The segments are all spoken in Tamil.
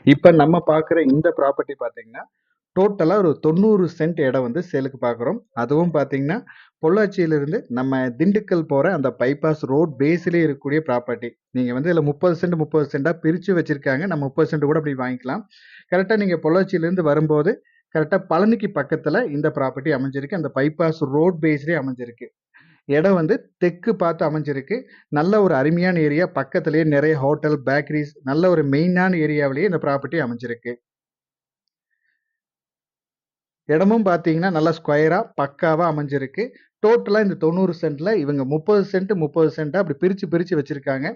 இப்ப நம்ம பார்க்குற இந்த ப்ராப்பர்ட்டி பார்த்தீங்கன்னா, டோட்டலா ஒரு 90 சென்ட் இடம் வந்து சேலுக்கு பார்க்குறோம். அதுவும் பார்த்தீங்கன்னா, பொள்ளாச்சியிலிருந்து நம்ம திண்டுக்கல் போற அந்த பைபாஸ் ரோட் பேஸ்லயே இருக்கக்கூடிய ப்ராப்பர்ட்டி. நீங்க வந்து இதுல 30 சென்ட், 30 சென்ட்டா பிரிச்சு வச்சிருக்காங்க. நம்ம 30 சென்ட் கூட அப்படி வாங்கிக்கலாம். கரெக்ட்டா நீங்க பொள்ளாச்சியிலிருந்து வரும்போது, கரெக்ட்டா பழனிக்கு பக்கத்துல இந்த ப்ராப்பர்ட்டி அமைஞ்சிருக்கு. அந்த பைபாஸ் ரோட் பேஸ்லயே அமைஞ்சிருக்கு. இடம் வந்து தெற்கு பார்த்து அமைஞ்சிருக்கு. நல்ல ஒரு அருமையான ஏரியா. பக்கத்திலேயே நெறைய ஹோட்டல், பேக்கரிஸ் நல்ல ஒரு மெயினான ஏரியாவிலேயே இந்த ப்ராப்பர்ட்டி அமைஞ்சிருக்கு. இடமும் பார்த்தீங்கன்னா, நல்லா ஸ்கொயரா பக்காவா அமைஞ்சிருக்கு. டோட்டலா இந்த 90 சென்ட்ல இவங்க 30 சென்ட், 30 சென்ட்டா அப்படி பிரிச்சு, பிரிச்சு வச்சிருக்காங்க.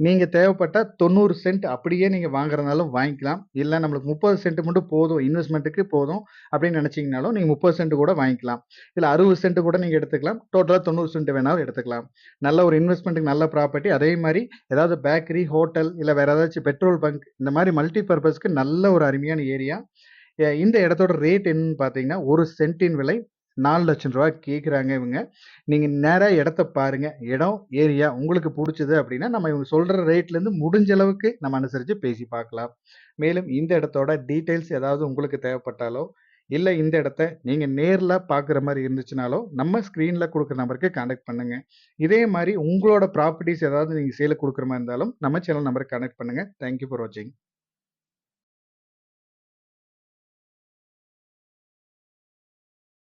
நீங்க தேவைப்பட்டா 90 சென்ட் அப்படியே நீங்க வாங்குறதுனாலும் வாங்கிக்கலாம். இல்ல நம்மளுக்கு 30 சென்ட் மட்டும் போதும், இன்வெஸ்ட்மென்ட்க்கு போதும் அப்படின்னு நினைச்சீங்கனாலும், நீங்க 30 சென்ட் கூட வாங்கிக்கலாம். இல்ல 60 சென்ட் கூட நீங்க எடுத்துக்கலாம். டோட்டலா 90 சென்ட் வேணாலும் எடுத்துக்கலாம். நல்ல ஒரு இன்வெஸ்ட்மென்ட்க்கு நல்ல ப்ராப்பர்ட்டி. அதே மாரி ஏதாவது பேக்கரி, ஹோட்டல் இல்ல வேற ஏதாச்சும் பெட்ரோல் பங்க் இந்த மாரி மல்டி பர்ப்பஸ்க்கு நல்ல ஒரு அருமையான ஏரியா. இந்த இடத்தோட ரேட் என்னன்னு பார்த்தீங்கன்னா, 1 சென்ட்டின் விலை ரூ. 4,00,000 கேட்குறாங்க இவங்க. நீங்க நேரா இடத்த பாருங்க. இடம், ஏரியா உங்களுக்கு புடிச்சது அப்படின்னா, நம்ம இவங்க சொல்ற ரேட்லேருந்து முடிஞ்ச அளவுக்கு நம்ம அனுசரிச்சு பேசி பார்க்கலாம். மேலும் இந்த இடத்தோட டீட்டெயில்ஸ் ஏதாவது உங்களுக்கு தேவைப்பட்டாலோ, இல்ல இந்த இடத்த நீங்க நேர்ல பார்க்குற மாரி இருந்துச்சுனாலோ, நம்ம ஸ்க்ரீன்ல குடுக்குற நம்பருக்கு கான்டாக்ட் பண்ணுங்க. இதே மாரி உங்களோட ப்ராப்பர்ட்டீஸ் ஏதாவது நீங்க சேலுக்கு குடுக்குற மாரி இருந்தாலும், நம்ம சேனல் நம்பருக்கு கான்டாக்ட் பண்ணுங்க. தேங்க் யூ ஃபார் வாட்சிங்.